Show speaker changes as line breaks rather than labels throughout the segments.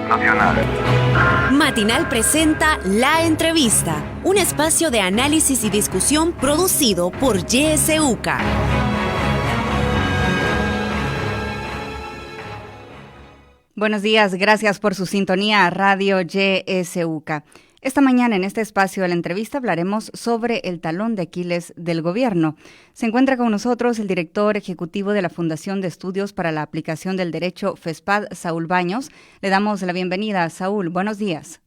Nacional.
Matinal presenta La Entrevista, un espacio de análisis y discusión producido por YSUCA.
Buenos días, gracias por su sintonía a Radio YSUCA. Esta mañana en este espacio de la entrevista hablaremos sobre el talón de Aquiles del gobierno. Se encuentra con nosotros el director ejecutivo de la Fundación de Estudios para la Aplicación del Derecho FESPAD, Saúl Baños. Le damos la bienvenida. Saúl, buenos días.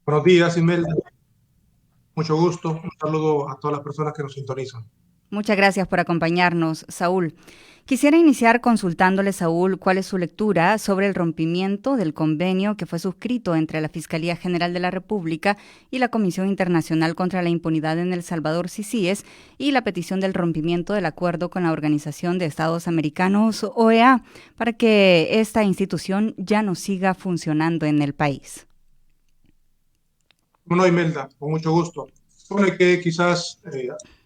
Buenos días, Imelda. Mucho gusto. Un saludo a todas las personas que nos sintonizan.
Muchas gracias por acompañarnos, Saúl. Quisiera iniciar consultándole, Saúl, cuál es su lectura sobre el rompimiento del convenio que fue suscrito entre la Fiscalía General de la República y la Comisión Internacional contra la Impunidad en El Salvador, CICIES, y la petición del rompimiento del acuerdo con la Organización de Estados Americanos, OEA, para que esta institución ya no siga funcionando en el país.
Bueno, Imelda, con mucho gusto. Bueno, hay que quizás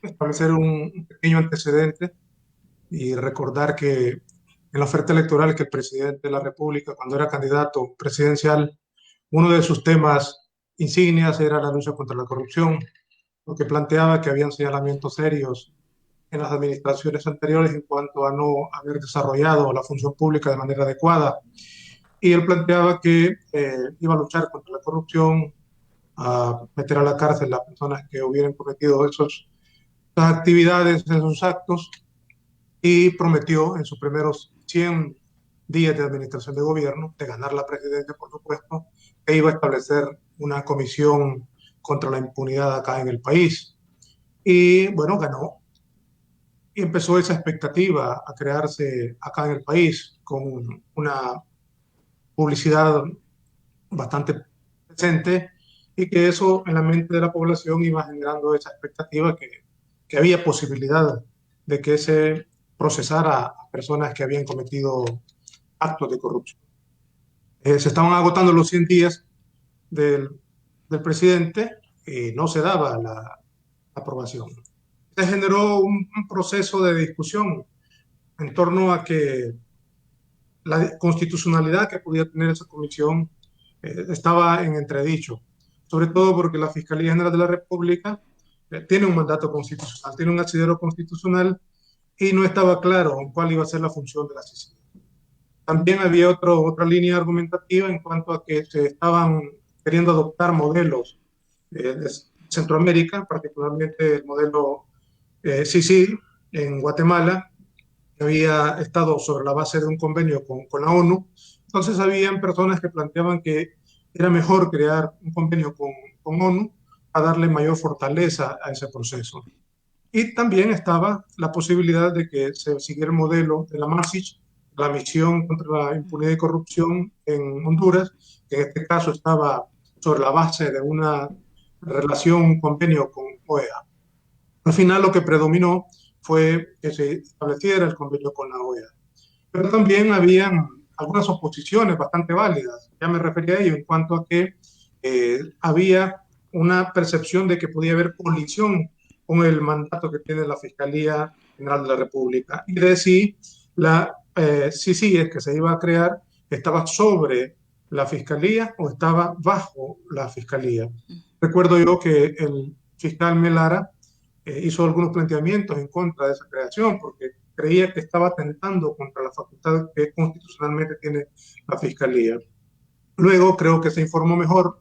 establecer un pequeño antecedente y recordar que en la oferta electoral que el presidente de la República, cuando era candidato presidencial, uno de sus temas insignias era la lucha contra la corrupción, porque planteaba que habían señalamientos serios en las administraciones anteriores en cuanto a no haber desarrollado la función pública de manera adecuada. Y él planteaba que iba a luchar contra la corrupción, a meter a la cárcel a personas que hubieran cometido esas actividades, esos actos, y prometió en sus primeros 100 días de administración de gobierno, de ganar la presidencia, por supuesto, que iba a establecer una comisión contra la impunidad acá en el país. Y bueno, ganó. Y empezó esa expectativa a crearse acá en el país con una publicidad bastante presente y que eso en la mente de la población iba generando esa expectativa que había posibilidad de que se procesara a personas que habían cometido actos de corrupción. Se estaban agotando los 100 días del presidente y no se daba la aprobación. Se generó un proceso de discusión en torno a que la constitucionalidad que podía tener esa comisión estaba en entredicho, sobre todo porque la Fiscalía General de la República tiene un mandato constitucional, tiene un asidero constitucional y no estaba claro cuál iba a ser la función de la CICIG. También había otra línea argumentativa en cuanto a que se estaban queriendo adoptar modelos de Centroamérica, particularmente el modelo CICIG en Guatemala, que había estado sobre la base de un convenio con la ONU. Entonces habían personas que planteaban que era mejor crear un convenio con ONU a darle mayor fortaleza a ese proceso. Y también estaba la posibilidad de que se siguiera el modelo de la MASIC, la Misión contra la Impunidad y Corrupción en Honduras, que en este caso estaba sobre la base de una relación, un convenio con OEA. Al final lo que predominó fue que se estableciera el convenio con la OEA. Pero también habían algunas oposiciones bastante válidas, ya me refería a ello, en cuanto a que había una percepción de que podía haber colisión con el mandato que tiene la Fiscalía General de la República. Y de si la CICIG que se iba a crear estaba sobre la Fiscalía o estaba bajo la Fiscalía. Recuerdo yo que el fiscal Melara hizo algunos planteamientos en contra de esa creación porque creía que estaba atentando contra la facultad que constitucionalmente tiene la Fiscalía. Luego creo que se informó mejor,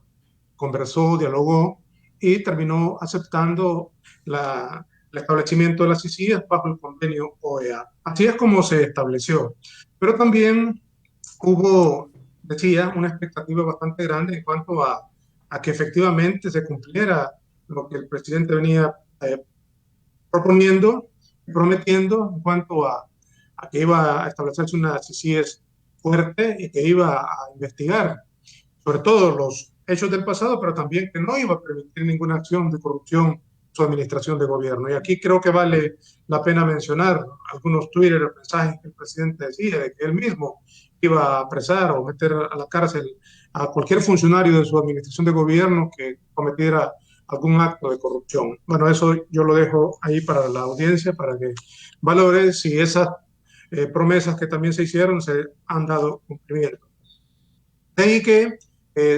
conversó, dialogó y terminó aceptando el establecimiento de las CICIG bajo el convenio OEA. Así es como se estableció. Pero también hubo, decía, una expectativa bastante grande en cuanto a que efectivamente se cumpliera lo que el presidente venía proponiendo, prometiendo en cuanto a que iba a establecerse una CICIG fuerte y que iba a investigar sobre todo los hechos del pasado, pero también que no iba a permitir ninguna acción de corrupción en su administración de gobierno. Y aquí creo que vale la pena mencionar algunos Twitter o mensajes que el presidente decía de que él mismo iba a apresar o meter a la cárcel a cualquier funcionario de su administración de gobierno que cometiera algún acto de corrupción. Bueno, eso yo lo dejo ahí para la audiencia, para que valore si esas promesas que también se hicieron se han dado cumplimiento. De ahí que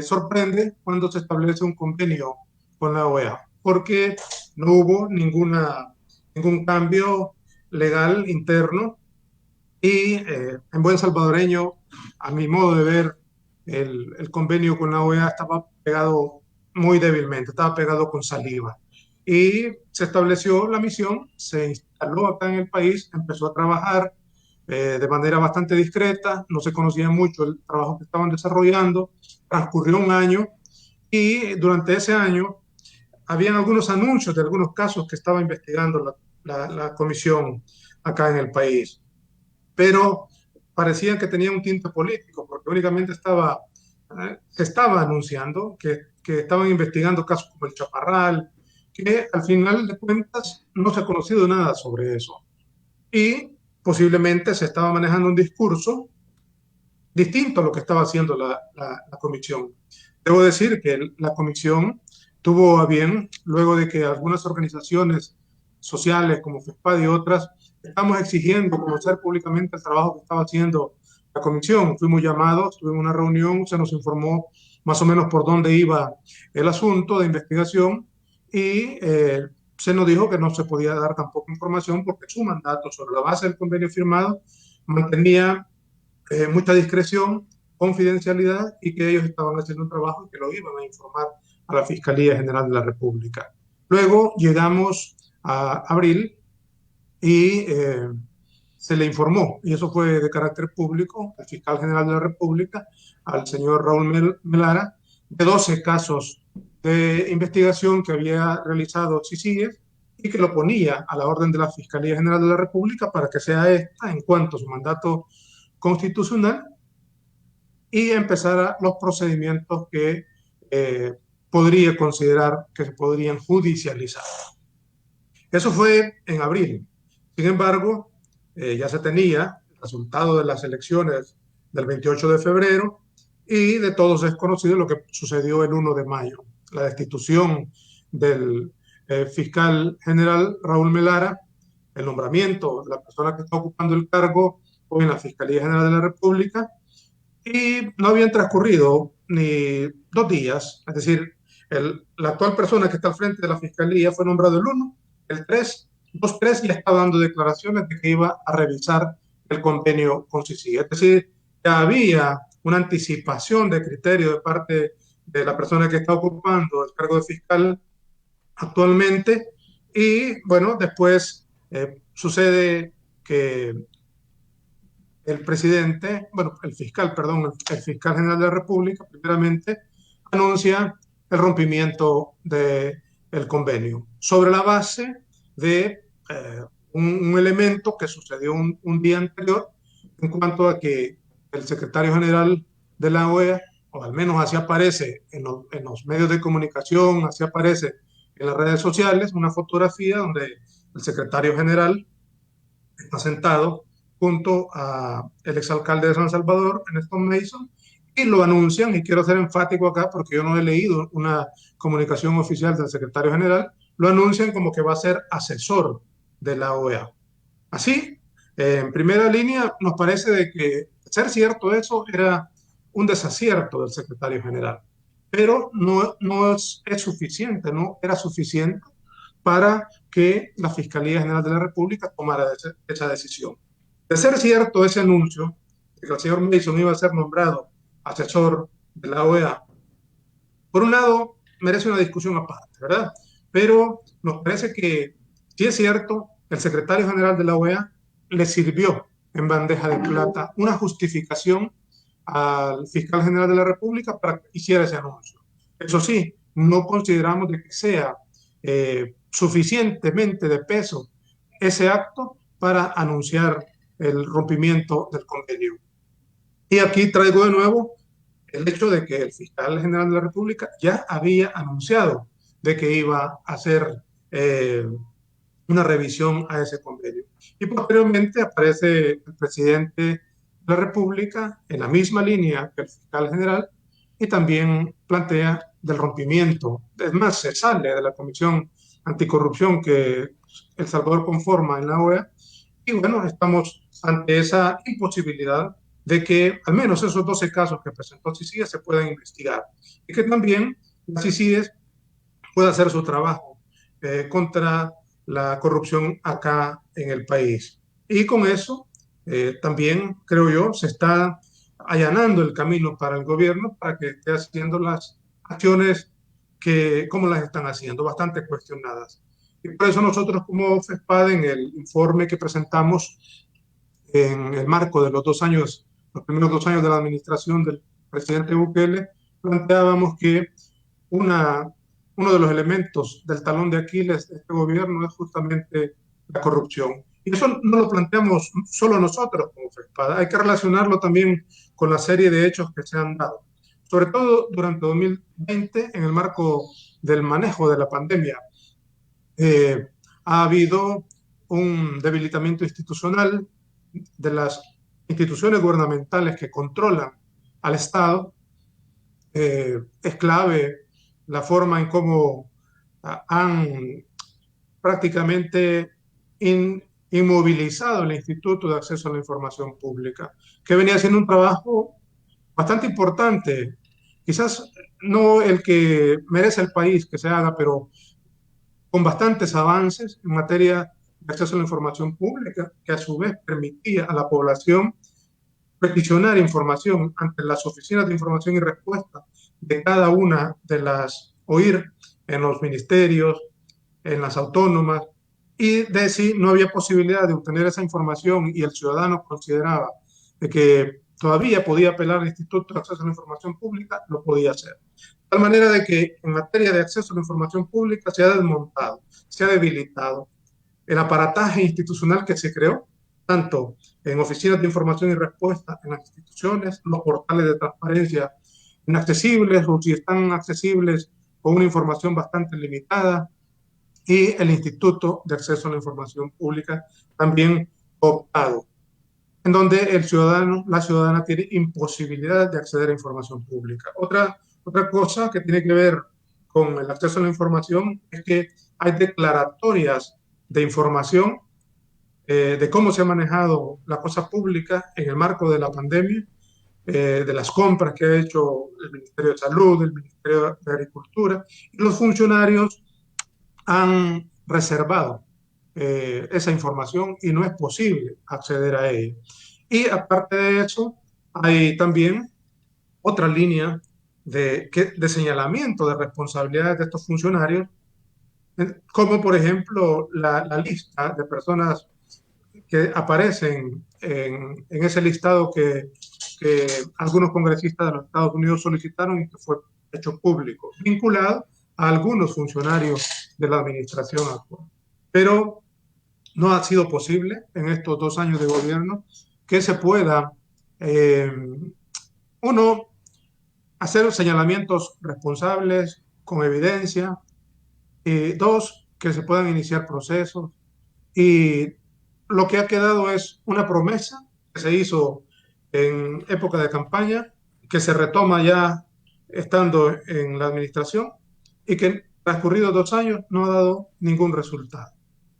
sorprende cuando se establece un convenio con la OEA, porque no hubo ningún cambio legal interno y en buen salvadoreño, a mi modo de ver, el convenio con la OEA estaba pegado muy débilmente, estaba pegado con saliva. Y se estableció la misión, se instaló acá en el país, empezó a trabajar de manera bastante discreta, no se conocía mucho el trabajo que estaban desarrollando, transcurrió un año y durante ese año habían algunos anuncios de algunos casos que estaba investigando la comisión acá en el país, pero parecían que tenían un tinte político, porque únicamente se estaba anunciando que estaban investigando casos como el Chaparral, que al final de cuentas no se ha conocido nada sobre eso. Y posiblemente se estaba manejando un discurso distinto a lo que estaba haciendo la comisión. Debo decir que la comisión tuvo a bien, luego de que algunas organizaciones sociales como FESPAD y otras, estamos exigiendo conocer públicamente el trabajo que estaba haciendo la comisión. Fuimos llamados, tuvimos una reunión, se nos informó más o menos por dónde iba el asunto de investigación y se nos dijo que no se podía dar tampoco información porque su mandato sobre la base del convenio firmado mantenía mucha discreción, confidencialidad y que ellos estaban haciendo un trabajo y que lo iban a informar a la Fiscalía General de la República. Luego llegamos a abril y se le informó, y eso fue de carácter público, al fiscal general de la República, al señor Raúl Melara, de 12 casos de investigación que había realizado CICIG y que lo ponía a la orden de la Fiscalía General de la República para que sea esta, en cuanto a su mandato constitucional, y empezara los procedimientos que eh, podría considerar que se podrían judicializar. Eso fue en abril. Sin embargo, ya se tenía el resultado de las elecciones del 28 de febrero y de todos es conocido lo que sucedió el 1 de mayo. La destitución del fiscal general Raúl Melara, el nombramiento de la persona que está ocupando el cargo hoy en la Fiscalía General de la República, y no habían transcurrido ni 2 días, es decir, la actual persona que está al frente de la Fiscalía fue nombrado el 1, el 3, 2-3 ya estaba dando declaraciones de que iba a revisar el convenio con CICIG. Es decir, ya había una anticipación de criterio de parte de la persona que está ocupando el cargo de fiscal actualmente. Y bueno, después sucede que el presidente, bueno, el fiscal, perdón, el fiscal general de la República, primeramente, anuncia el rompimiento del convenio sobre la base de un elemento que sucedió un día anterior en cuanto a que el secretario general de la OEA, o al menos así aparece en los medios de comunicación, así aparece en las redes sociales, una fotografía donde el secretario general está sentado junto a el exalcalde de San Salvador, Ernesto Mason, y lo anuncian, y quiero ser enfático acá porque yo no he leído una comunicación oficial del secretario general, lo anuncian como que va a ser asesor de la OEA. Así, en primera línea, nos parece de que ser cierto eso era un desacierto del secretario general, pero no es suficiente, no era suficiente para que la Fiscalía General de la República tomara esa decisión. De ser cierto ese anuncio, de que el señor Mason iba a ser nombrado asesor de la OEA, por un lado, merece una discusión aparte, ¿verdad? Pero nos parece que, si es cierto, el secretario general de la OEA le sirvió en bandeja de plata una justificación al fiscal general de la República para que hiciera ese anuncio. Eso sí, no consideramos de que sea suficientemente de peso ese acto para anunciar el rompimiento del convenio. Y aquí traigo de nuevo el hecho de que el fiscal general de la República ya había anunciado de que iba a hacer una revisión a ese convenio. Y posteriormente aparece el presidente de la República en la misma línea que el fiscal general y también plantea del rompimiento. Es más, se sale de la Comisión Anticorrupción que El Salvador conforma en la OEA y bueno, estamos ante esa imposibilidad de que al menos esos 12 casos que presentó CICIG se puedan investigar y que también la CICIG pueda hacer su trabajo contra la corrupción acá en el país. Y con eso también, creo yo, se está allanando el camino para el gobierno para que esté haciendo las acciones que, como las están haciendo, bastante cuestionadas. Y por eso nosotros como FESPAD, en el informe que presentamos en el marco de los 2 años, los primeros 2 años de la administración del presidente Bukele, planteábamos que una, uno de los elementos del talón de Aquiles de este gobierno es justamente la corrupción. Y eso no lo planteamos solo nosotros como FESPAD, hay que relacionarlo también con la serie de hechos que se han dado, sobre todo durante 2020 en el marco del manejo de la pandemia. Ha habido un debilitamiento institucional de las instituciones gubernamentales que controlan al Estado. Es clave la forma en cómo han prácticamente inmovilizado el Instituto de Acceso a la Información Pública, que venía haciendo un trabajo bastante importante, quizás no el que merece el país que se haga, pero con bastantes avances en materia de acceso a la información pública, que a su vez permitía a la población peticionar información ante las oficinas de información y respuesta de cada una de las, o ir en los ministerios, en las autónomas, y de si no había posibilidad de obtener esa información y el ciudadano consideraba de que todavía podía apelar al Instituto de Acceso a la Información Pública, lo podía hacer. De tal manera de que en materia de acceso a la información pública se ha desmontado, se ha debilitado el aparataje institucional que se creó, tanto en oficinas de información y respuesta en las instituciones, los portales de transparencia inaccesibles o si están accesibles con una información bastante limitada, y el Instituto de Acceso a la Información Pública también optado, en donde el ciudadano, la ciudadana tiene imposibilidad de acceder a información pública. Otra cosa que tiene que ver con el acceso a la información es que hay declaratorias de información de cómo se ha manejado la cosa pública en el marco de la pandemia, de las compras que ha hecho el Ministerio de Salud, el Ministerio de Agricultura, y los funcionarios han reservado esa información y no es posible acceder a ella. Y aparte de eso, hay también otra línea de señalamiento de responsabilidades de estos funcionarios, como por ejemplo la lista de personas que aparecen en ese listado que algunos congresistas de los Estados Unidos solicitaron y que fue hecho público, vinculado a algunos funcionarios de la administración actual. Pero no ha sido posible en estos 2 años de gobierno que se pueda, uno, hacer señalamientos responsables con evidencia, y dos, que se puedan iniciar procesos. Y lo que ha quedado es una promesa que se hizo en época de campaña, que se retoma ya estando en la administración y que transcurridos 2 años no ha dado ningún resultado.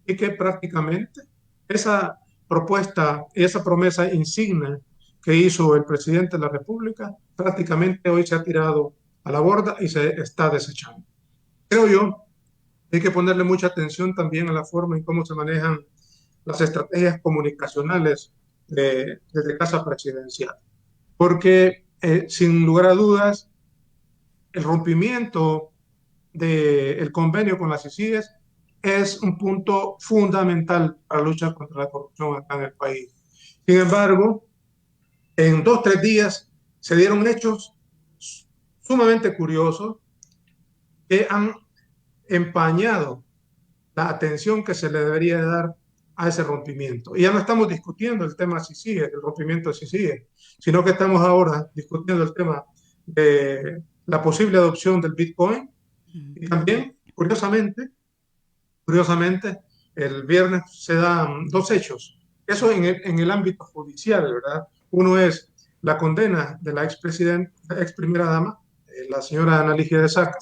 Y que prácticamente esa propuesta y esa promesa insignia que hizo el presidente de la República prácticamente hoy se ha tirado a la borda y se está desechando. Creo yo que hay que ponerle mucha atención también a la forma en cómo se manejan las estrategias comunicacionales desde Casa Presidencial, porque sin lugar a dudas el rompimiento del convenio con las CICIG es un punto fundamental para la lucha contra la corrupción acá en el país. Sin embargo, en 2 o 3 días se dieron hechos sumamente curiosos que han empañado la atención que se le debería dar a ese rompimiento. Y ya no estamos discutiendo el tema CICIG, el rompimiento de CICIG, sino que estamos ahora discutiendo el tema de la posible adopción del Bitcoin. Y también, curiosamente, el viernes se dan 2 hechos. Eso en el ámbito judicial, ¿verdad? Uno es la condena de la ex primera dama, la señora Ana Ligia de Saca,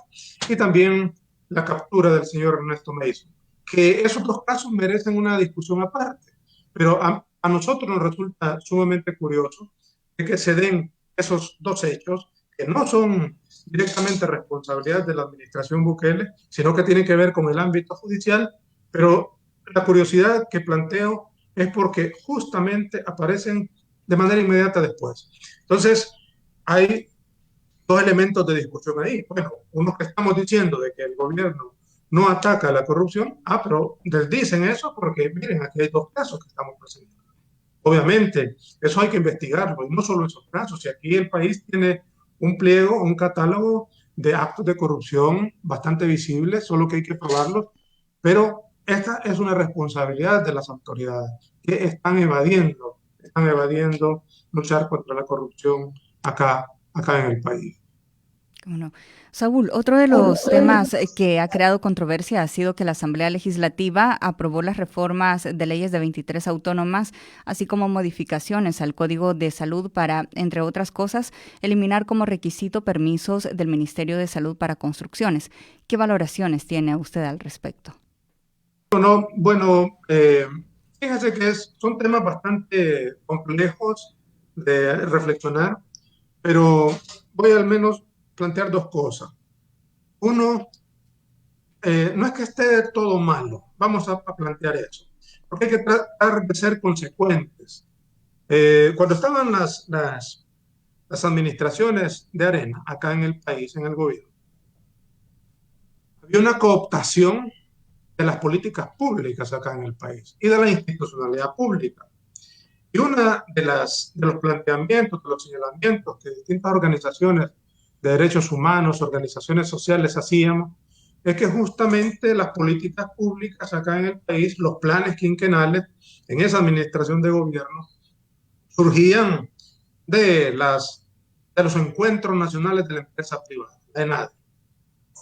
y también la captura del señor Ernesto Mason, que esos 2 casos merecen una discusión aparte, pero a nosotros nos resulta sumamente curioso de que se den esos dos hechos que no son directamente responsabilidad de la administración Bukele, sino que tienen que ver con el ámbito judicial, pero la curiosidad que planteo es porque justamente aparecen de manera inmediata después. Entonces, hay dos elementos de discusión ahí. Bueno, unos que estamos diciendo de que el gobierno no ataca la corrupción, pero les dicen eso porque, miren, aquí hay dos casos que estamos presentando. Obviamente, eso hay que investigarlo, y no solo esos casos. Y aquí el país tiene un pliego, un catálogo de actos de corrupción bastante visibles, solo que hay que probarlos, pero esta es una responsabilidad de las autoridades que están evadiendo luchar contra la corrupción acá en el país.
Bueno, Saúl, otro de los temas que ha creado controversia ha sido que la Asamblea Legislativa aprobó las reformas de leyes de 23 autónomas, así como modificaciones al Código de Salud para, entre otras cosas, eliminar como requisito permisos del Ministerio de Salud para construcciones. ¿Qué valoraciones tiene usted al respecto?
Bueno, fíjese que son temas bastante complejos de reflexionar, pero voy al menos plantear dos cosas. Uno, no es que esté todo malo, vamos a plantear eso, porque hay que tratar de ser consecuentes. Cuando estaban las administraciones de Arena acá en el país, en el gobierno, había una cooptación de las políticas públicas acá en el país y de la institucionalidad pública. Y una de los planteamientos, de los señalamientos que distintas organizaciones de derechos humanos, organizaciones sociales hacíamos, es que justamente las políticas públicas acá en el país, los planes quinquenales en esa administración de gobierno, surgían de los encuentros nacionales de la empresa privada, de nada.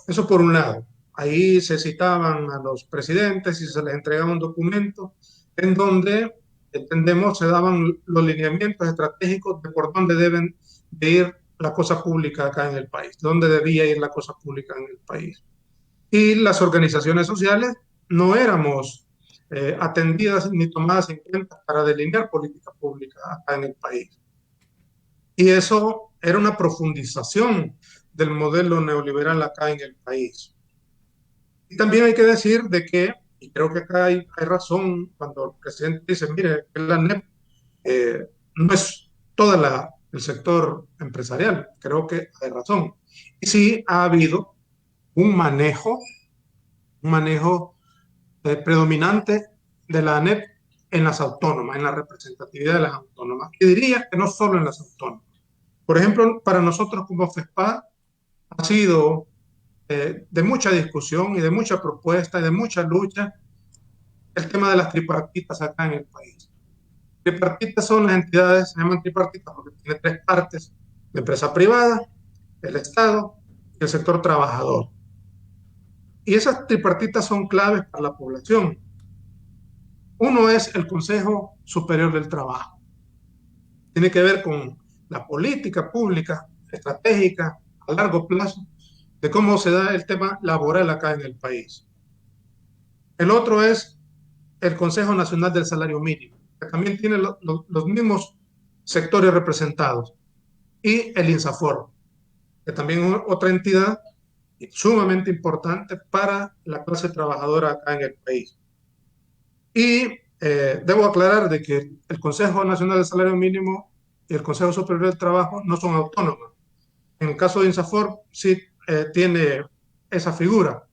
Eso por un lado. Ahí se citaban a los presidentes y se les entregaba un documento en donde, entendemos, se daban los lineamientos estratégicos de por dónde deben de ir la cosa pública acá en el país, dónde debía ir la cosa pública en el país. Y las organizaciones sociales no éramos atendidas ni tomadas en cuenta para delinear política pública acá en el país. Y eso era una profundización del modelo neoliberal acá en el país. Y también hay que decir de que, y creo que acá hay razón cuando el presidente dice, mire, la NEP no es todo el sector empresarial, creo que hay razón. Y sí ha habido un manejo predominante de la ANEP en las autónomas, en la representatividad de las autónomas. Y diría que no solo en las autónomas. Por ejemplo, para nosotros como FESPA ha sido de mucha discusión y de mucha propuesta y de mucha lucha el tema de las tripartitas acá en el país. Tripartitas son las entidades, se llaman tripartitas porque tiene tres partes: la empresa privada, el Estado y el sector trabajador. Y esas tripartitas son claves para la población. Uno es el Consejo Superior del Trabajo. Tiene que ver con la política pública, estratégica, a largo plazo, de cómo se da el tema laboral acá en el país. El otro es el Consejo Nacional del Salario Mínimo, que también tiene los mismos sectores representados. Y el INSAFOR, que también es otra entidad sumamente importante para la clase trabajadora acá en el país. Y debo aclarar de que el Consejo Nacional del Salario Mínimo y el Consejo Superior del Trabajo no son autónomos. En el caso de INSAFOR sí tiene esa figura,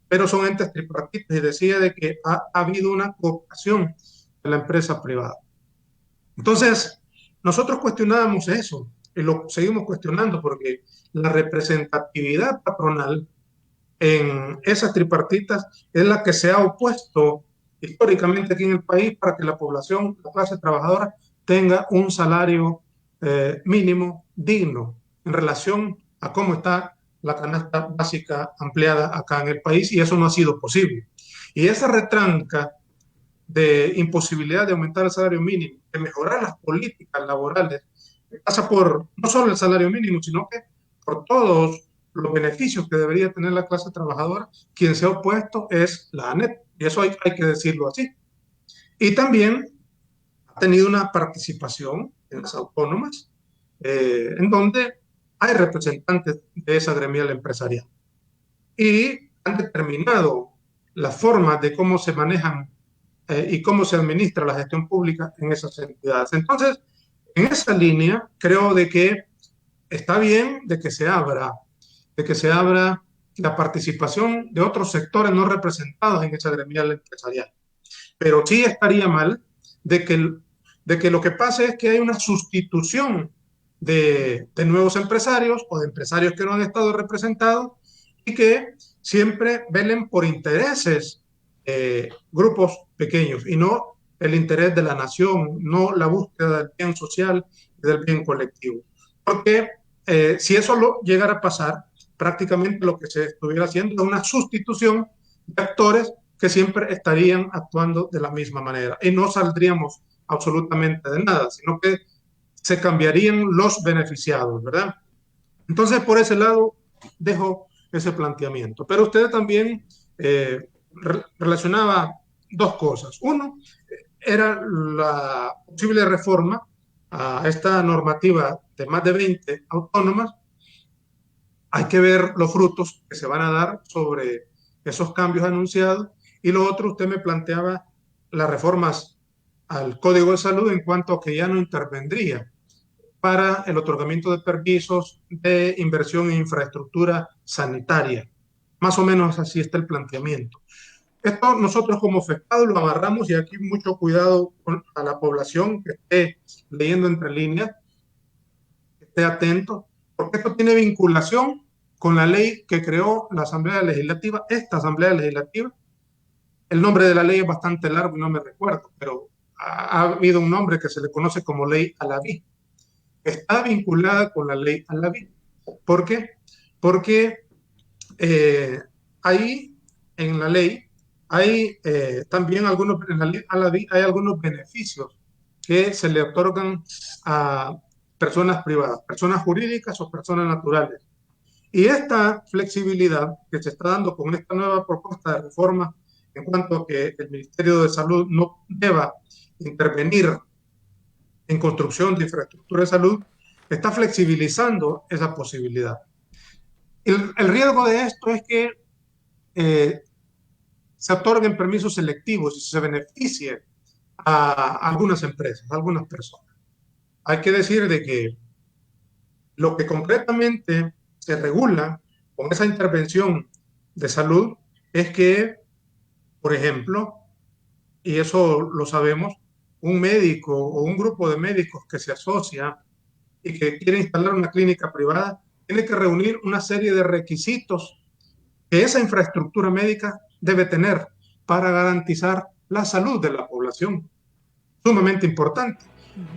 pero son entes tripartitos, y decía de que ha habido una cooptación de la empresa privada. Entonces, nosotros cuestionábamos eso y lo seguimos cuestionando porque la representatividad patronal en esas tripartitas es la que se ha opuesto históricamente aquí en el país para que la población, la clase trabajadora, tenga un salario mínimo digno en relación a cómo está la canasta básica ampliada acá en el país, y eso no ha sido posible. Y esa retranca de imposibilidad de aumentar el salario mínimo, de mejorar las políticas laborales, pasa por no solo el salario mínimo, sino que por todos los beneficios que debería tener la clase trabajadora. Quien se ha opuesto es la ANEP, y eso hay que decirlo así. Y también ha tenido una participación en las autónomas en donde hay representantes de esa gremial empresarial y han determinado las formas de cómo se manejan y cómo se administra la gestión pública en esas entidades. Entonces, en esa línea, creo de que está bien de que se abra la participación de otros sectores no representados en esa gremial empresarial. Pero sí estaría mal de que lo que pase es que hay una sustitución de nuevos empresarios o de empresarios que no han estado representados y que siempre velen por intereses grupos pequeños y no el interés de la nación, no la búsqueda del bien social y del bien colectivo. Porque si eso llegara a pasar, prácticamente lo que se estuviera haciendo es una sustitución de actores que siempre estarían actuando de la misma manera y no saldríamos absolutamente de nada, sino que se cambiarían los beneficiados, ¿verdad? Entonces, por ese lado, dejo ese planteamiento. Pero usted también relacionaba dos cosas. Uno, era la posible reforma a esta normativa de más de 20 autónomas. Hay que ver los frutos que se van a dar sobre esos cambios anunciados. Y lo otro, usted me planteaba las reformas al Código de Salud en cuanto a que ya no intervendría para el otorgamiento de permisos de inversión en infraestructura sanitaria. Más o menos así está el planteamiento. Esto nosotros como afectados lo agarramos y aquí mucho cuidado a la población que esté leyendo entre líneas, que esté atento, porque esto tiene vinculación con la ley que creó la Asamblea Legislativa, esta Asamblea Legislativa. El nombre de la ley es bastante largo y no me recuerdo, pero ha habido un nombre que se le conoce como Ley Alaví. Está vinculada con la Ley Alaví. ¿Por qué? Porque ahí en la ley hay también en la Ley Alaví hay algunos beneficios que se le otorgan a personas privadas, personas jurídicas o personas naturales. Y esta flexibilidad que se está dando con esta nueva propuesta de reforma en cuanto a que el Ministerio de Salud no deba intervenir en construcción de infraestructura de salud, está flexibilizando esa posibilidad. El riesgo de esto es que se otorguen permisos selectivos y se beneficie a algunas empresas, a algunas personas. Hay que decir de que lo que concretamente se regula con esa intervención de salud es que, por ejemplo, y eso lo sabemos, un médico o un grupo de médicos que se asocia y que quiere instalar una clínica privada, tiene que reunir una serie de requisitos que esa infraestructura médica debe tener para garantizar la salud de la población. Sumamente importante.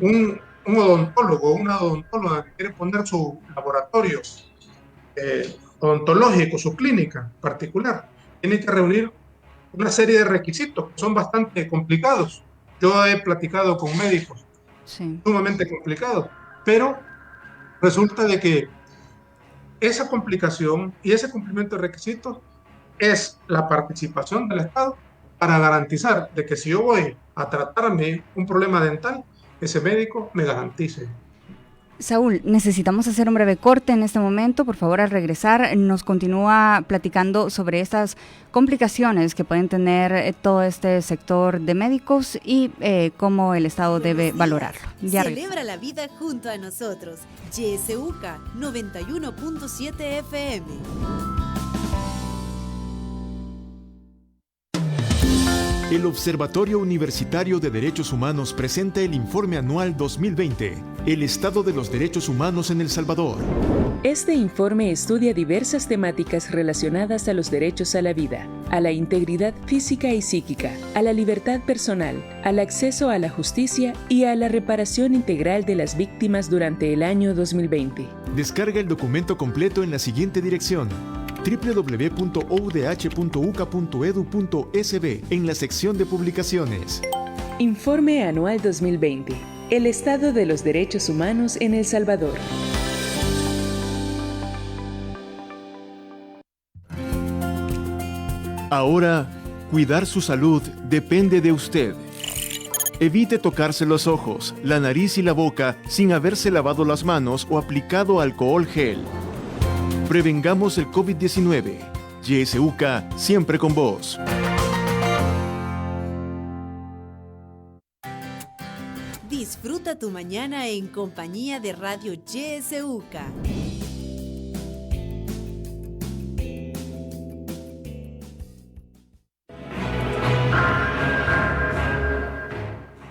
Un odontólogo o una odontóloga que quiere poner su laboratorio odontológico, su clínica particular, tiene que reunir una serie de requisitos que son bastante complicados. Yo he platicado con médicos sumamente complicados, pero resulta de que esa complicación y ese cumplimiento de requisitos es la participación del Estado para garantizar de que si yo voy a tratarme un problema dental, ese médico me garantice.
Saúl, necesitamos hacer un breve corte en este momento. Por favor, al regresar nos continúa platicando sobre estas complicaciones que pueden tener todo este sector de médicos y cómo el Estado debe valorarlo.
Celebra la vida junto a nosotros. YSUCA 91.7 FM.
El Observatorio Universitario de Derechos Humanos presenta el Informe Anual 2020, El Estado de los Derechos Humanos en El Salvador.
Este informe estudia diversas temáticas relacionadas a los derechos a la vida, a la integridad física y psíquica, a la libertad personal, al acceso a la justicia y a la reparación integral de las víctimas durante el año 2020.
Descarga el documento completo en la siguiente dirección: www.oudh.uca.edu.sb en la sección de publicaciones.
Informe Anual 2020. El Estado de los Derechos Humanos en El Salvador.
Ahora, cuidar su salud depende de usted. Evite tocarse los ojos, la nariz y la boca sin haberse lavado las manos o aplicado alcohol gel. Prevengamos el COVID-19. YSUCA, siempre con vos.
Disfruta tu mañana en compañía de Radio YSUCA.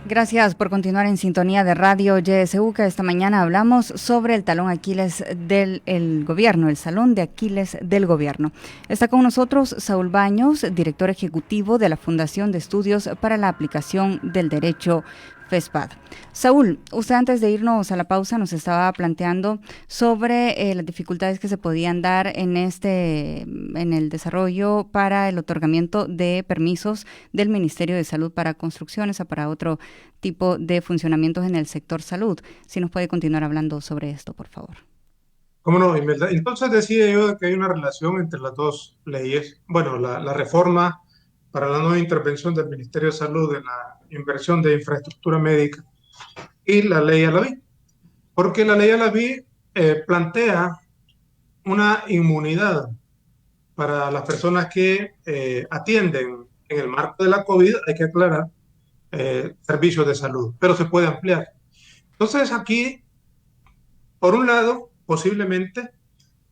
Gracias por continuar en sintonía de Radio YSUCA. Esta mañana hablamos sobre el talón Aquiles del gobierno, el talón de Aquiles del gobierno. Está con nosotros Saúl Baños, director ejecutivo de la Fundación de Estudios para la Aplicación del Derecho, FESPAD. Saúl, usted antes de irnos a la pausa nos estaba planteando sobre las dificultades que se podían dar en el desarrollo para el otorgamiento de permisos del Ministerio de Salud para construcciones o para otro tipo de funcionamientos en el sector salud. Si nos puede continuar hablando sobre esto, por favor.
¿Cómo no, Imelda? Entonces decía yo que hay una relación entre las dos leyes. Bueno, la reforma para la nueva intervención del Ministerio de Salud en la inversión de infraestructura médica y la ley Alaví. Porque la ley Alaví plantea una inmunidad para las personas que atienden en el marco de la COVID, hay que aclarar, servicios de salud, pero se puede ampliar. Entonces aquí, por un lado, posiblemente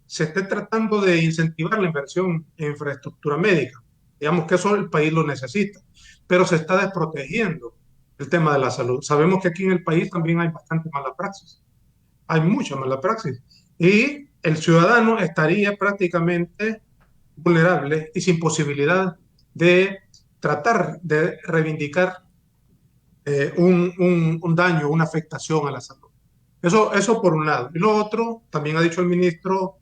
se esté tratando de incentivar la inversión en infraestructura médica. Digamos que eso el país lo necesita, pero se está desprotegiendo el tema de la salud. Sabemos que aquí en el país también hay bastante mala praxis. Hay mucha mala praxis. Y el ciudadano estaría prácticamente vulnerable y sin posibilidad de tratar de reivindicar un daño, una afectación a la salud. Eso por un lado. Y lo otro, también ha dicho el ministro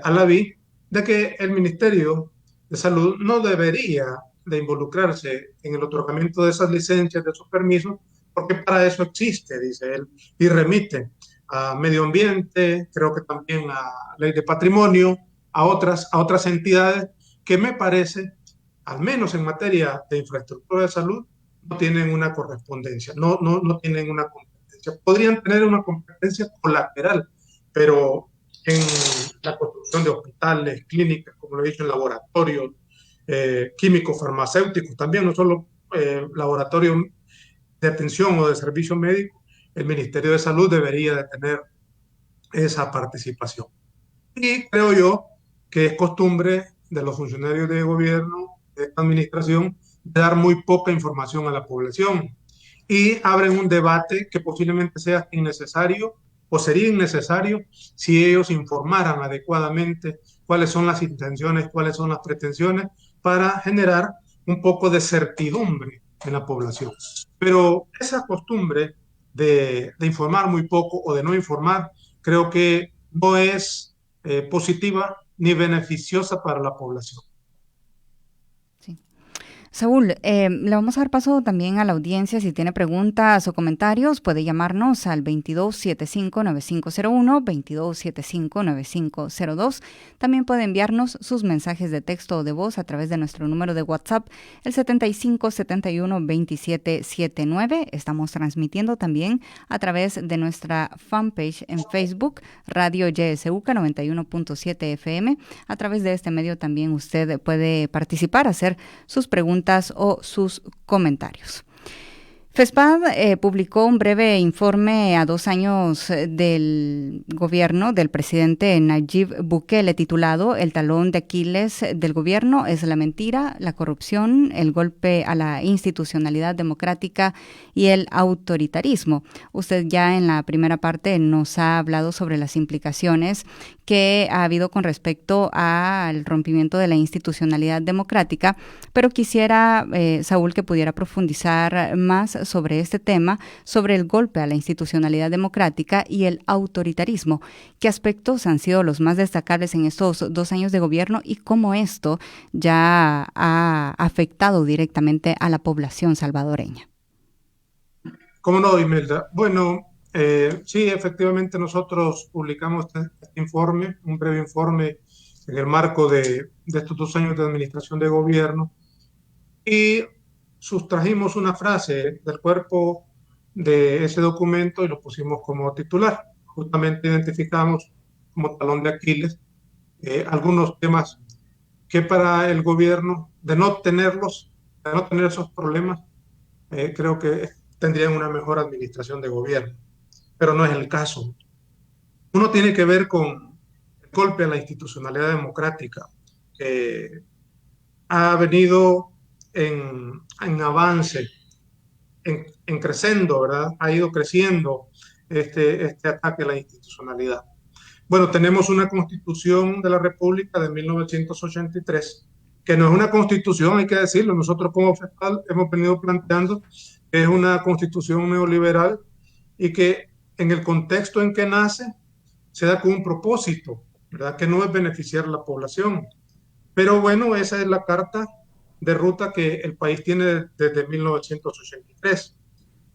Alaví, de que el Ministerio de Salud no debería de involucrarse en el otorgamiento de esas licencias, de esos permisos, porque para eso existe, dice él, y remite a medio ambiente, creo que también a ley de patrimonio, a otras entidades que me parece, al menos en materia de infraestructura de salud, no tienen una correspondencia, no tienen una competencia. Podrían tener una competencia colateral, pero en la construcción de hospitales, clínicas, como lo he dicho, en laboratorios químicos, farmacéuticos, también no solo laboratorios de atención o de servicio médico, el Ministerio de Salud debería de tener esa participación. Y creo yo que es costumbre de los funcionarios de gobierno, de esta administración, de dar muy poca información a la población y abren un debate que posiblemente sea innecesario o sería innecesario si ellos informaran adecuadamente cuáles son las intenciones, cuáles son las pretensiones para generar un poco de certidumbre en la población. Pero esa costumbre de informar muy poco o de no informar, creo que no es positiva ni beneficiosa para la población.
Saúl, le vamos a dar paso también a la audiencia. Si tiene preguntas o comentarios, puede llamarnos al 2275-9501, 2275-9502. También puede enviarnos sus mensajes de texto o de voz a través de nuestro número de WhatsApp, el 7571-2779. Estamos transmitiendo también a través de nuestra fanpage en Facebook, Radio YSUCA 91.7 FM. A través de este medio también usted puede participar, hacer sus preguntas o sus comentarios. FESPAD publicó un breve informe a 2 años del gobierno del presidente Nayib Bukele titulado El talón de Aquiles del gobierno es la mentira, la corrupción, el golpe a la institucionalidad democrática y el autoritarismo. Usted ya en la primera parte nos ha hablado sobre las implicaciones que ha habido con respecto al rompimiento de la institucionalidad democrática, pero quisiera, Saúl, que pudiera profundizar más sobre este tema, sobre el golpe a la institucionalidad democrática y el autoritarismo. ¿Qué aspectos han sido los más destacables en estos 2 años de gobierno y cómo esto ya ha afectado directamente a la población salvadoreña?
¿Cómo no, Imelda? Bueno, sí, efectivamente nosotros publicamos este informe, un breve informe en el marco de estos 2 años de administración de gobierno y sustrajimos una frase del cuerpo de ese documento y lo pusimos como titular. Justamente identificamos como talón de Aquiles algunos temas que para el gobierno, de no tenerlos, de no tener esos problemas, creo que tendrían una mejor administración de gobierno, pero no es el caso. Uno tiene que ver con el golpe a la institucionalidad democrática, que ha venido en avance, en creciendo, ¿verdad? Ha ido creciendo este ataque a la institucionalidad. Bueno, tenemos una constitución de la República de 1983, que no es una constitución, hay que decirlo, nosotros como FEPAL hemos venido planteando que es una constitución neoliberal y que en el contexto en que nace se da con un propósito, ¿verdad? Que no es beneficiar a la población. Pero bueno, esa es la carta de ruta que el país tiene desde 1983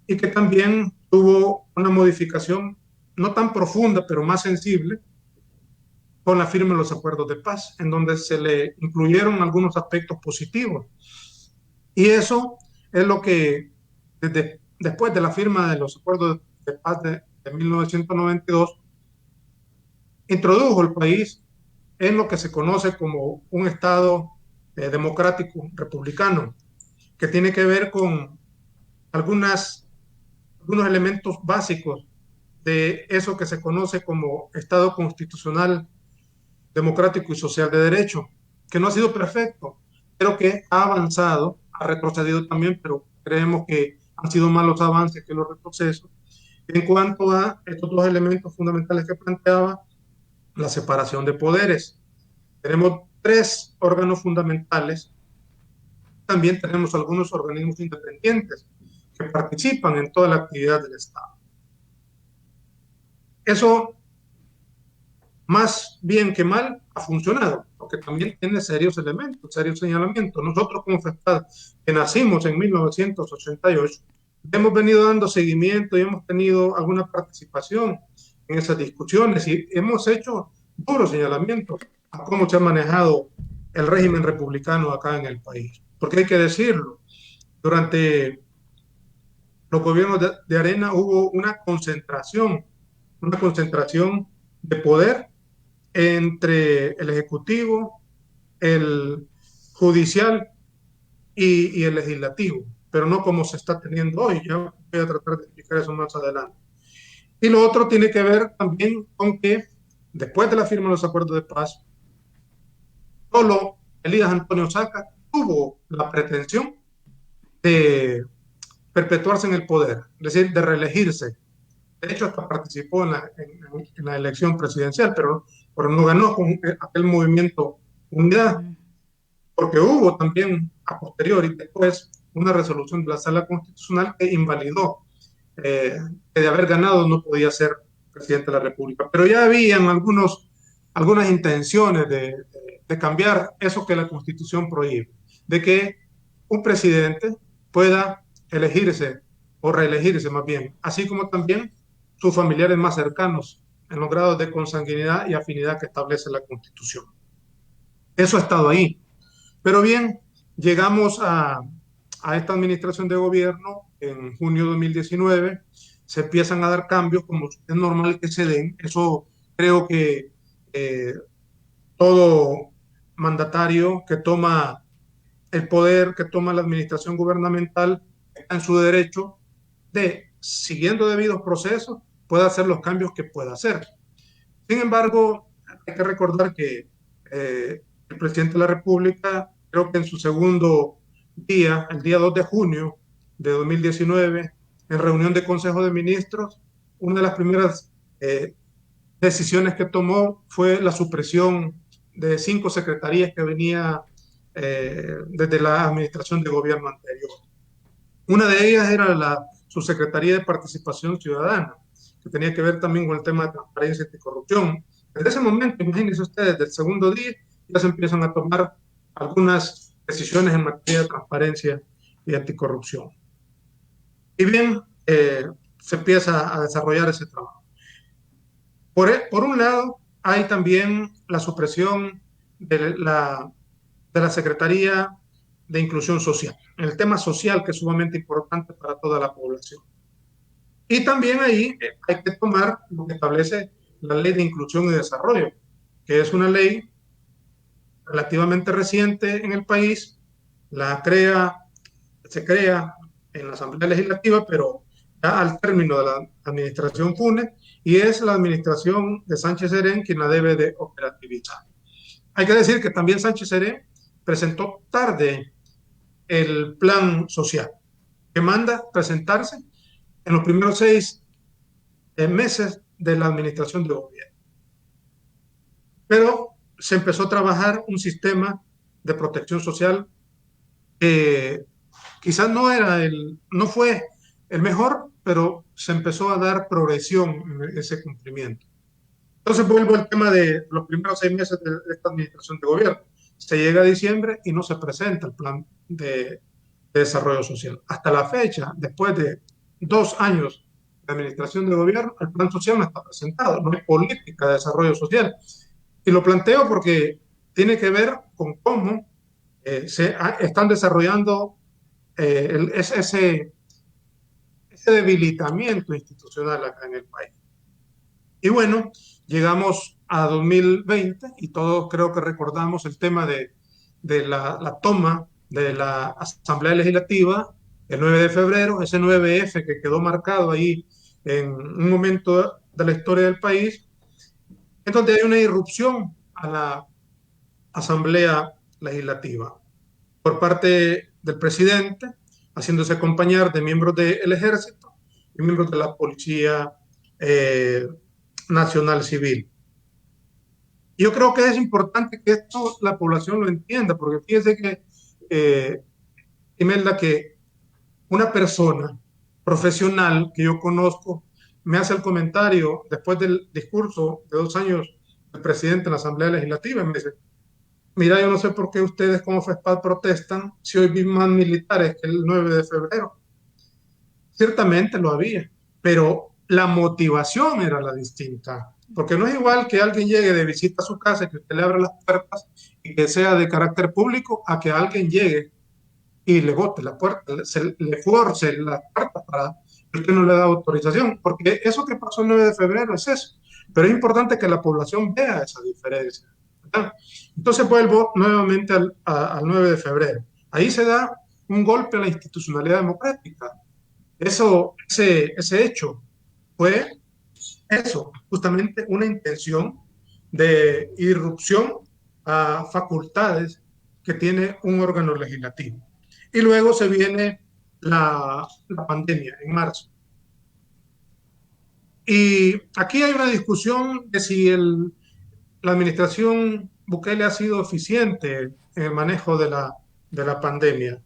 y que también tuvo una modificación no tan profunda, pero más sensible, con la firma de los acuerdos de paz, en donde se le incluyeron algunos aspectos positivos. Y eso es lo que, después de la firma de los acuerdos de paz de 1992, introdujo el país en lo que se conoce como un Estado democrático republicano, que tiene que ver con algunos elementos básicos de eso que se conoce como Estado constitucional, democrático y social de derecho, que no ha sido perfecto, pero que ha avanzado, ha retrocedido también, pero creemos que han sido más los avances que los retrocesos. En cuanto a estos dos elementos fundamentales que planteaba, la separación de poderes. Tenemos tres órganos fundamentales. También tenemos algunos organismos independientes que participan en toda la actividad del Estado. Eso, más bien que mal, ha funcionado, porque también tiene serios elementos, serios señalamientos. Nosotros como FEPAD, que nacimos en 1988, hemos venido dando seguimiento y hemos tenido alguna participación en esas discusiones y hemos hecho duros señalamientos a cómo se ha manejado el régimen republicano acá en el país. Porque hay que decirlo, durante los gobiernos de Arena hubo una concentración de poder entre el ejecutivo, el judicial y el legislativo, pero no como se está teniendo hoy. Ya voy a tratar de explicar eso más adelante. Y lo otro tiene que ver también con que después de la firma de los acuerdos de paz, solo Elías Antonio Saca tuvo la pretensión de perpetuarse en el poder, es decir, de reelegirse. De hecho, hasta participó en la elección presidencial, pero no ganó con aquel movimiento Unidad, porque hubo también a posteriori después una resolución de la Sala Constitucional que invalidó que de haber ganado no podía ser presidente de la República. Pero ya habían algunas intenciones de cambiar eso que la Constitución prohíbe, de que un presidente pueda elegirse o reelegirse más bien, así como también sus familiares más cercanos en los grados de consanguinidad y afinidad que establece la Constitución. Eso ha estado ahí. Pero bien, llegamos a esta administración de gobierno en junio de 2019, se empiezan a dar cambios como es normal que se den. Eso creo que todo mandatario que toma el poder, que toma la administración gubernamental, está en su derecho de, siguiendo debidos procesos, pueda hacer los cambios que pueda hacer. Sin embargo, hay que recordar que el presidente de la República, creo que en su segundo día, el día 2 de junio de 2019, en reunión de Consejo de Ministros, una de las primeras decisiones que tomó fue la supresión de 5 secretarías que venía desde la administración de gobierno anterior. Una de ellas era la Subsecretaría de Participación Ciudadana, que tenía que ver también con el tema de transparencia y anticorrupción. Desde ese momento, imagínense ustedes, del segundo día, ya se empiezan a tomar algunas decisiones en materia de transparencia y anticorrupción. Y bien, se empieza a desarrollar ese trabajo. Por un lado, hay también la supresión de la Secretaría de inclusión social, el tema social que es sumamente importante para toda la población. Y también ahí hay que tomar lo que establece la Ley de Inclusión y Desarrollo, que es una ley relativamente reciente en el país, se crea en la Asamblea Legislativa, pero ya al término de la administración FUNE, y es la administración de Sánchez Serén quien la debe de operativizar. Hay que decir que también Sánchez Serén presentó tarde el plan social, que manda presentarse en los primeros 6 meses de la administración de gobierno. Pero se empezó a trabajar un sistema de protección social que quizás no fue el mejor, pero se empezó a dar progresión en ese cumplimiento. Entonces vuelvo al tema de los primeros 6 meses de esta administración de gobierno. Se llega a diciembre y no se presenta el plan de desarrollo social. Hasta la fecha, después de 2 años de administración de gobierno, el plan social no está presentado, no hay política de desarrollo social. Y lo planteo porque tiene que ver con cómo están desarrollando ese debilitamiento institucional acá en el país. Y bueno, llegamos a 2020 y todos creo que recordamos el tema de la toma de la Asamblea Legislativa el 9 de febrero, ese 9F que quedó marcado ahí en un momento de la historia del país, en donde hay una irrupción a la Asamblea Legislativa por parte del presidente, haciéndose acompañar de miembros del Ejército y miembros de la Policía Nacional Civil. Yo creo que es importante que esto la población lo entienda, porque fíjense que, Imelda, que una persona profesional que yo conozco me hace el comentario después del discurso de 2 años del presidente en la Asamblea Legislativa, y me dice: mira, yo no sé por qué ustedes como FESPAD protestan si hoy vi más militares que el 9 de febrero. Ciertamente lo había, pero la motivación era la distinta. Porque no es igual que alguien llegue de visita a su casa y que usted le abra las puertas y que sea de carácter público, a que alguien llegue y le bote la puerta, le force la puerta para que usted no le da autorización. Porque eso que pasó el 9 de febrero es eso. Pero es importante que la población vea esa diferencia, ¿verdad? Entonces vuelvo nuevamente al 9 de febrero. Ahí se da un golpe a la institucionalidad democrática. Ese hecho fue eso, justamente una intención de irrupción a facultades que tiene un órgano legislativo. Y luego se viene la pandemia en marzo. Y aquí hay una discusión de si la administración Bukele ha sido eficiente en el manejo de la pandemia.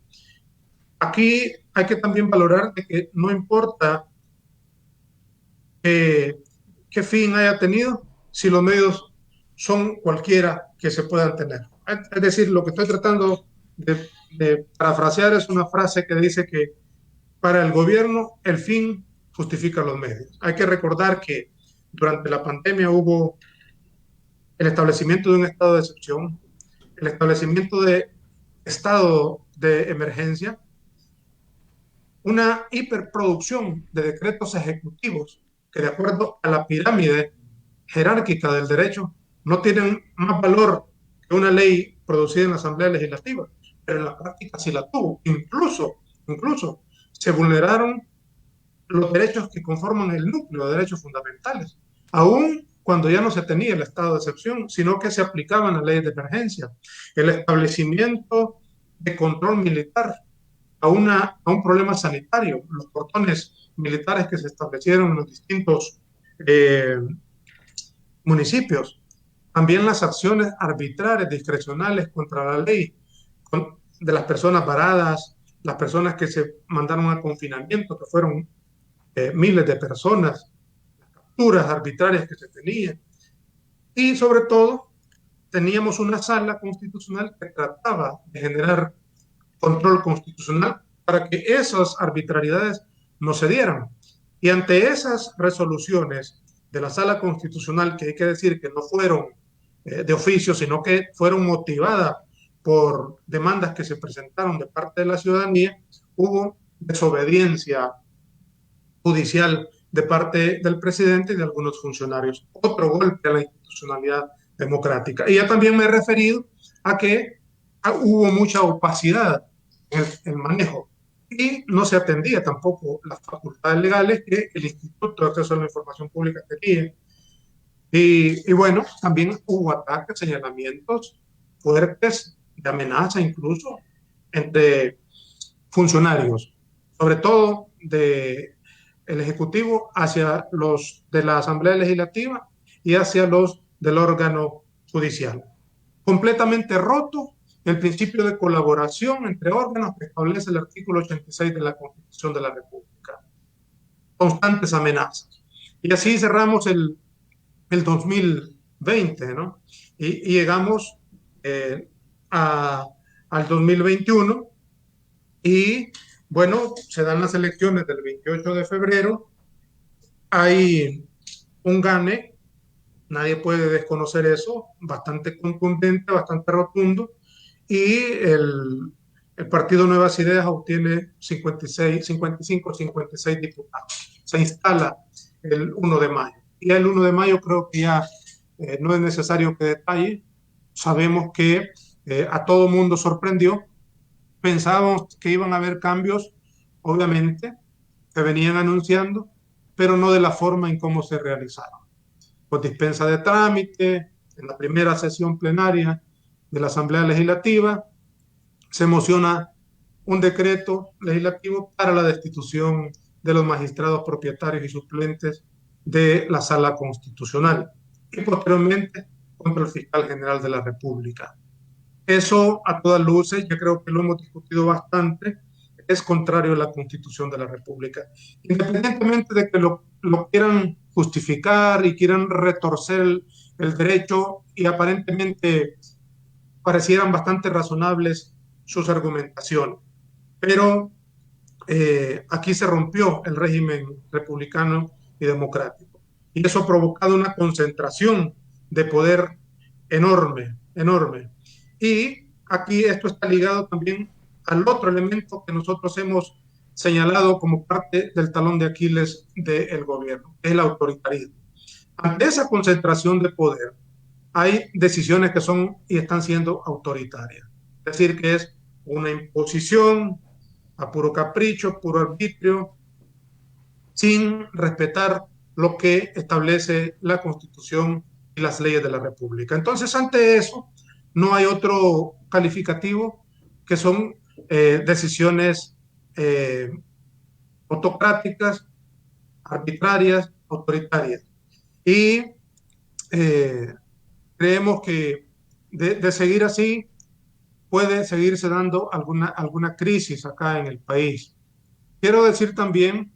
Aquí hay que también valorar de que no importa qué fin haya tenido, si los medios son cualquiera que se puedan tener. Es decir, lo que estoy tratando de parafrasear es una frase que dice que para el gobierno el fin justifica los medios. Hay que recordar que durante la pandemia hubo el establecimiento de un estado de excepción, el establecimiento de estado de emergencia, una hiperproducción de decretos ejecutivos que, de acuerdo a la pirámide jerárquica del derecho, no tienen más valor que una ley producida en la Asamblea Legislativa, pero en la práctica sí la tuvo. Incluso se vulneraron los derechos que conforman el núcleo de derechos fundamentales, aún cuando ya no se tenía el estado de excepción, sino que se aplicaban las leyes de emergencia. El establecimiento de control militar a un problema sanitario, los cordones militares que se establecieron en los distintos municipios, también las acciones arbitrarias, discrecionales contra la ley, de las personas varadas, las personas que se mandaron a confinamiento, que fueron miles de personas, las capturas arbitrarias que se tenían. Y sobre todo, teníamos una sala constitucional que trataba de generar control constitucional para que esas arbitrariedades no se dieran. Y ante esas resoluciones de la sala constitucional, que hay que decir que no fueron de oficio, sino que fueron motivadas por demandas que se presentaron de parte de la ciudadanía, hubo desobediencia judicial de parte del presidente y de algunos funcionarios. Otro golpe a la institucionalidad democrática. Y ya también me he referido a que hubo mucha opacidad en el manejo y no se atendía tampoco las facultades legales que el Instituto de Acceso a la Información Pública tenía. Y bueno, también hubo ataques, señalamientos fuertes de amenaza incluso entre funcionarios, sobre todo de el Ejecutivo hacia los de la Asamblea Legislativa y hacia los del órgano judicial. Completamente roto el principio de colaboración entre órganos que establece el artículo 86 de la Constitución de la República. Constantes amenazas. Y así cerramos el 2020, ¿no? Y llegamos al 2021 y bueno, se dan las elecciones del 28 de febrero, hay un gane, nadie puede desconocer eso, bastante contundente, bastante rotundo, y el Partido Nuevas Ideas obtiene 55-56 diputados. Se instala el 1 de mayo. Y el 1 de mayo creo que ya no es necesario que detalle, sabemos que a todo mundo sorprendió. Pensábamos que iban a haber cambios, obviamente, se venían anunciando, pero no de la forma en cómo se realizaron. Con dispensa de trámite, en la primera sesión plenaria de la Asamblea Legislativa, se emociona un decreto legislativo para la destitución de los magistrados propietarios y suplentes de la Sala Constitucional y posteriormente contra el fiscal general de la República. Eso, a todas luces, yo creo que lo hemos discutido bastante, es contrario a la Constitución de la República. Independientemente de que lo quieran justificar y quieran retorcer el derecho y aparentemente parecieran bastante razonables sus argumentaciones. Pero aquí se rompió el régimen republicano y democrático. Y eso ha provocado una concentración de poder enorme, enorme. Y aquí esto está ligado también al otro elemento que nosotros hemos señalado como parte del talón de Aquiles del gobierno, es el autoritarismo. Ante esa concentración de poder, hay decisiones que son y están siendo autoritarias. Es decir, que es una imposición a puro capricho, puro arbitrio, sin respetar lo que establece la Constitución y las leyes de la República. Entonces, ante eso, no hay otro calificativo que son decisiones autocráticas, arbitrarias, autoritarias. Y creemos que de seguir así puede seguirse dando alguna crisis acá en el país. Quiero decir también,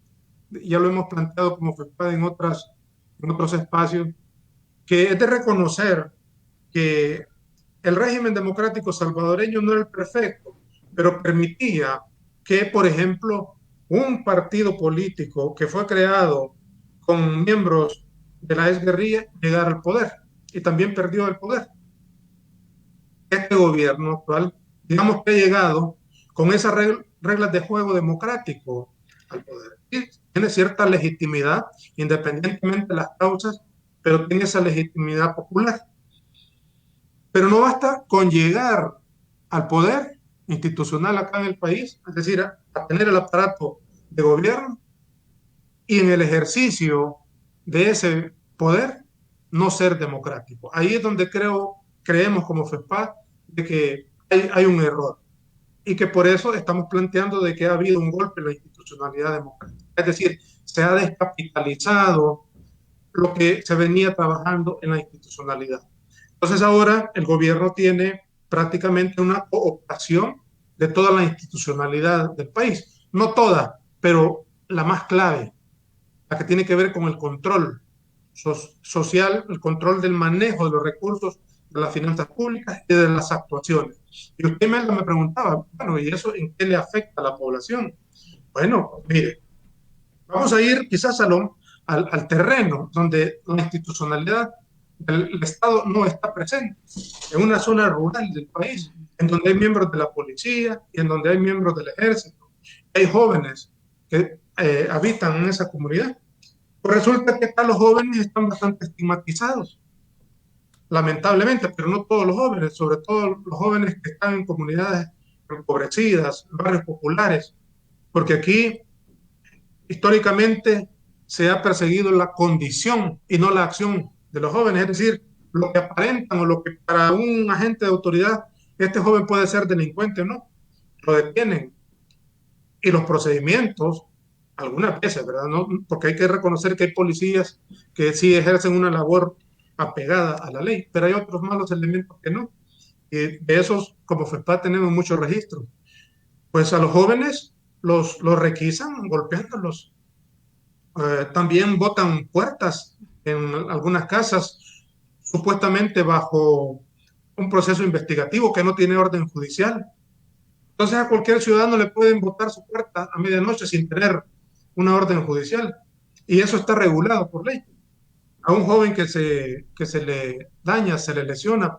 ya lo hemos planteado como FEPAD en otros espacios, que es de reconocer que el régimen democrático salvadoreño no era el perfecto, pero permitía que, por ejemplo, un partido político que fue creado con miembros de la exguerrilla llegara al poder y también perdió el poder. Este gobierno actual, digamos que ha llegado con esas reglas de juego democrático al poder. Y tiene cierta legitimidad, independientemente de las causas, pero tiene esa legitimidad popular. Pero no basta con llegar al poder institucional acá en el país, es decir, a tener el aparato de gobierno y en el ejercicio de ese poder no ser democrático. Ahí es donde creemos como FEPAD de que hay un error y que por eso estamos planteando de que ha habido un golpe en la institucionalidad democrática. Es decir, se ha descapitalizado lo que se venía trabajando en la institucionalidad. Entonces ahora el gobierno tiene prácticamente una cooptación de toda la institucionalidad del país. No toda, pero la más clave, la que tiene que ver con el control social, el control del manejo de los recursos de las finanzas públicas y de las actuaciones. Y usted me preguntaba, bueno, ¿y eso en qué le afecta a la población? Bueno, mire, vamos a ir quizás al terreno donde la institucionalidad del Estado no está presente en una zona rural del país, en donde hay miembros de la policía y en donde hay miembros del ejército, hay jóvenes que habitan en esa comunidad. Pues resulta que acá los jóvenes están bastante estigmatizados, lamentablemente, pero no todos los jóvenes, sobre todo los jóvenes que están en comunidades empobrecidas, barrios populares, porque aquí históricamente se ha perseguido la condición y no la acción de los jóvenes, es decir, lo que aparentan o lo que para un agente de autoridad este joven puede ser delincuente o no, lo detienen. Y los procedimientos, algunas veces, ¿verdad? ¿No? Porque hay que reconocer que hay policías que sí ejercen una labor apegada a la ley, pero hay otros malos elementos que no. Y de esos, como FEPA, tenemos muchos registros. Pues a los jóvenes los requisan golpeándolos. También botan puertas en algunas casas, supuestamente bajo un proceso investigativo que no tiene orden judicial. Entonces a cualquier ciudadano le pueden botar su puerta a medianoche sin tener una orden judicial. Y eso está regulado por ley. A un joven que se le daña, se le lesiona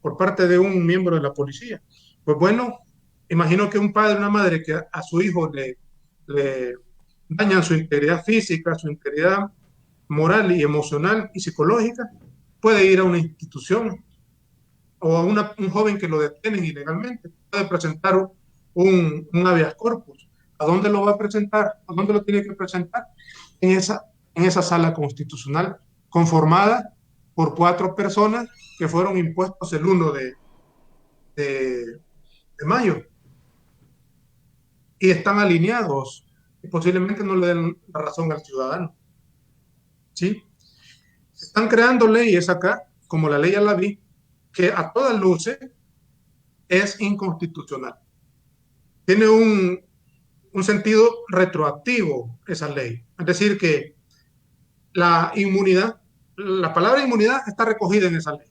por parte de un miembro de la policía. Pues bueno, imagino que un padre o una madre que a su hijo le dañan su integridad física, su integridad moral y emocional y psicológica, puede ir a una institución o a un joven que lo detienen ilegalmente, puede presentar un habeas corpus. ¿A dónde lo va a presentar? ¿A dónde lo tiene que presentar? En esa sala constitucional conformada por 4 personas que fueron impuestos el 1 de mayo y están alineados y posiblemente no le den la razón al ciudadano. ¿Sí? Se están creando leyes acá, como la ley Alaví, que a todas luces es inconstitucional. Tiene un sentido retroactivo esa ley. Es decir, que la inmunidad, la palabra inmunidad está recogida en esa ley.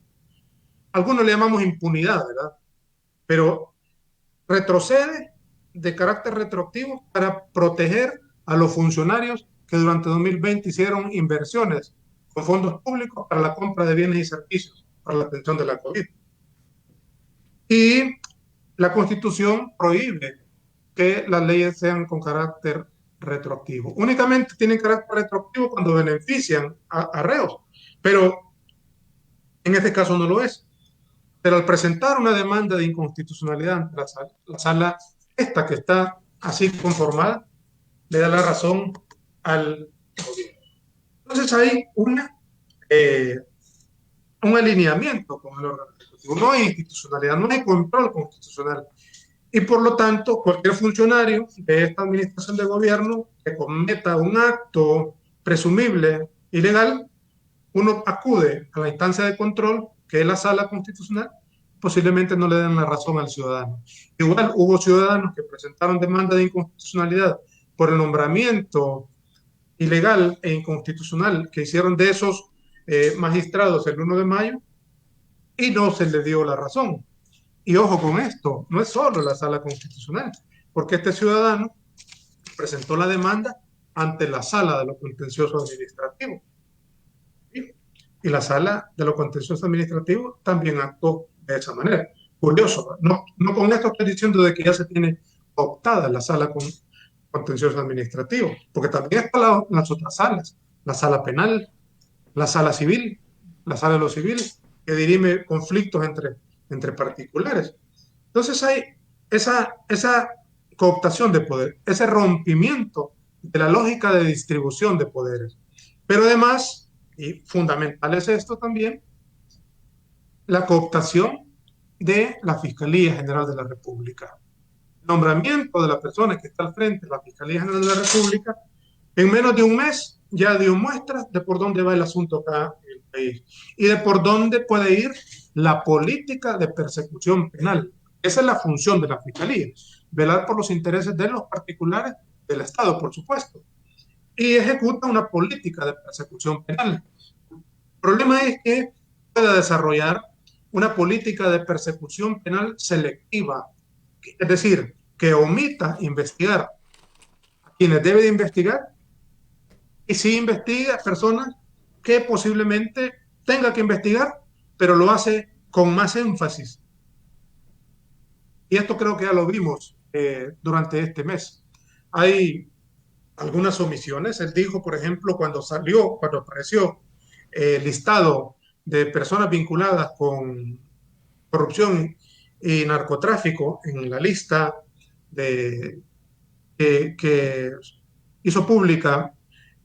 Algunos le llamamos impunidad, ¿verdad? Pero retrocede de carácter retroactivo para proteger a los funcionarios que durante 2020 hicieron inversiones con fondos públicos para la compra de bienes y servicios para la atención de la COVID. Y la Constitución prohíbe que las leyes sean con carácter retroactivo. Únicamente tienen carácter retroactivo cuando benefician a reos, pero en este caso no lo es. Pero al presentar una demanda de inconstitucionalidad ante la sala, esta que está así conformada, le da la razón al gobierno. Entonces hay un alineamiento con el órgano ejecutivo. No hay institucionalidad, no hay control constitucional. Y por lo tanto, cualquier funcionario de esta administración de gobierno que cometa un acto presumible ilegal, uno acude a la instancia de control, que es la sala constitucional, posiblemente no le den la razón al ciudadano. Igual hubo ciudadanos que presentaron demanda de inconstitucionalidad por el nombramiento ilegal e inconstitucional que hicieron de esos magistrados el 1 de mayo y no se les dio la razón. Y ojo con esto, no es solo la sala constitucional, porque este ciudadano presentó la demanda ante la sala de lo contencioso administrativo. Y la sala de lo contencioso administrativo también actuó de esa manera. Curioso, no con esto estoy diciendo de que ya se tiene optada la sala contencioso administrativo, porque también están las otras salas, la sala penal, la sala civil, la sala de lo civil, que dirime conflictos entre particulares. Entonces hay esa cooptación de poder, ese rompimiento de la lógica de distribución de poderes. Pero además, y fundamental es esto también, la cooptación de la Fiscalía General de la República. Nombramiento de la persona que está al frente de la Fiscalía General de la República, en menos de un mes ya dio muestras de por dónde va el asunto acá en el país y de por dónde puede ir la política de persecución penal. Esa es la función de la Fiscalía, velar por los intereses de los particulares del Estado, por supuesto, y ejecuta una política de persecución penal. El problema es que pueda desarrollar una política de persecución penal selectiva, es decir, que omita investigar a quienes debe de investigar y sí investiga a personas que posiblemente tenga que investigar, pero lo hace con más énfasis. Y esto creo que ya lo vimos durante este mes. Hay algunas omisiones. Él dijo, por ejemplo, cuando apareció el listado de personas vinculadas con corrupción y narcotráfico en la lista que hizo pública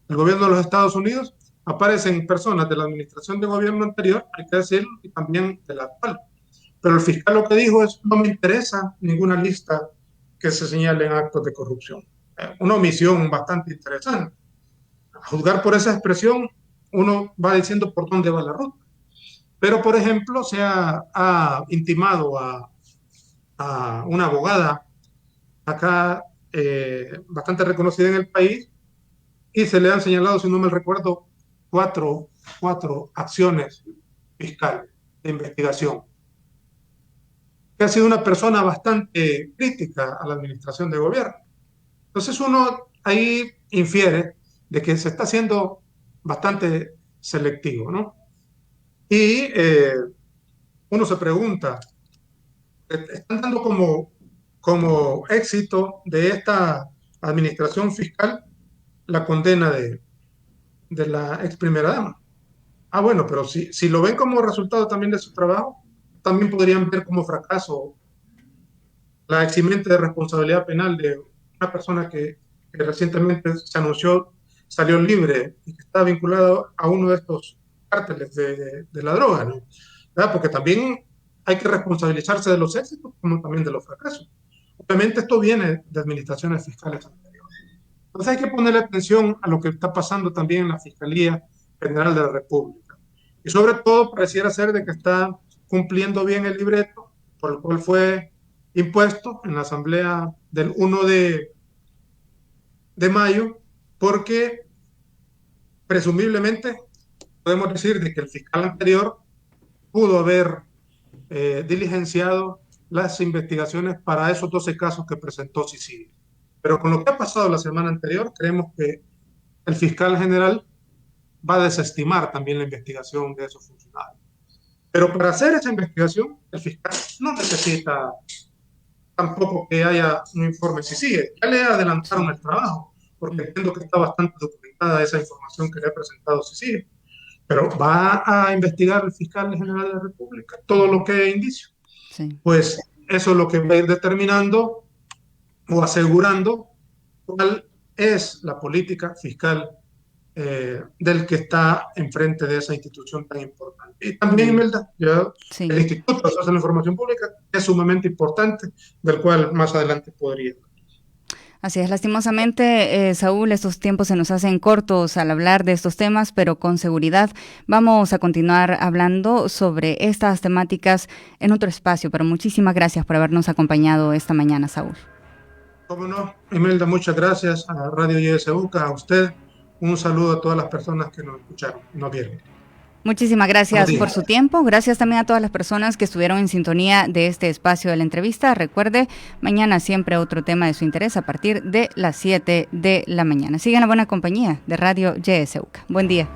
el gobierno de los Estados Unidos, aparecen personas de la administración de gobierno anterior, hay que decirlo, y también de la actual. Pero el fiscal lo que dijo es, no me interesa ninguna lista que se señalen actos de corrupción. Una omisión bastante interesante. A juzgar por esa expresión, uno va diciendo por dónde va la ruta. Pero, por ejemplo, se ha intimado a una abogada acá bastante reconocida en el país y se le han señalado, si no me recuerdo, cuatro acciones fiscales de investigación. Que ha sido una persona bastante crítica a la administración de gobierno. Entonces uno ahí infiere de que se está haciendo bastante selectivo, ¿no? Y uno se pregunta, ¿están dando como éxito de esta administración fiscal la condena de la ex primera dama? Ah, bueno, pero si lo ven como resultado también de su trabajo, también podrían ver como fracaso la eximente de responsabilidad penal de una persona que recientemente se anunció, salió libre y que está vinculado a uno de estos cárteles de la droga, ¿no? ¿Verdad? Porque también hay que responsabilizarse de los éxitos como también de los fracasos. Obviamente esto viene de administraciones fiscales anteriores. Entonces hay que ponerle atención a lo que está pasando también en la Fiscalía General de la República. Y sobre todo pareciera ser de que está cumpliendo bien el libreto por el cual fue impuesto en la asamblea del 1 de mayo, porque presumiblemente podemos decir de que el fiscal anterior pudo haber diligenciado las investigaciones para esos 12 casos que presentó Sicilia. Pero con lo que ha pasado la semana anterior, creemos que el fiscal general va a desestimar también la investigación de esos funcionarios. Pero para hacer esa investigación, el fiscal no necesita tampoco que haya un informe Sicilia. Ya le adelantaron el trabajo, porque entiendo que está bastante documentada esa información que le ha presentado Sicilia. Pero va a investigar el fiscal general de la República todo lo que es indicio.
Sí.
Pues eso es lo que va a ir determinando o asegurando cuál es la política fiscal del que está enfrente de esa institución tan importante. Y también, Imelda,
Sí.
el Instituto de Acceso a la Información Pública es sumamente importante, del cual más adelante podría.
Así es, lastimosamente, Saúl, estos tiempos se nos hacen cortos al hablar de estos temas, pero con seguridad vamos a continuar hablando sobre estas temáticas en otro espacio. Pero muchísimas gracias por habernos acompañado esta mañana, Saúl.
Cómo no, Imelda, muchas gracias a Radio YSUCA, a usted. Un saludo a todas las personas que nos escucharon, nos vieron.
Muchísimas gracias por su tiempo. Gracias también a todas las personas que estuvieron en sintonía de este espacio de la entrevista. Recuerde, mañana siempre otro tema de su interés a partir de las 7 de la mañana. Sigan la buena compañía de Radio YSUCA. Buen día.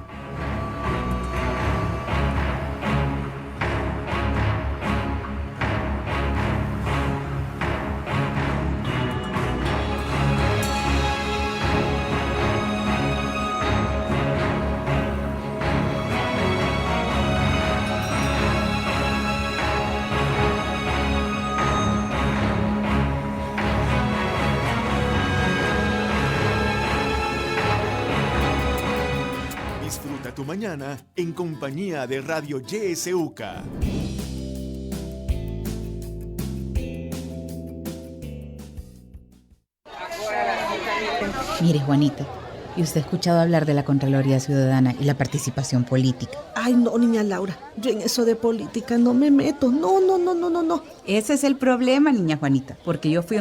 Disfruta tu mañana en compañía de Radio YSUCA.
Mire, Juanita, ¿y usted ha escuchado hablar de la Contraloría Ciudadana y la participación política?
Ay, no, niña Laura, yo en eso de política no me meto, no.
Ese es el problema, niña Juanita, porque yo fui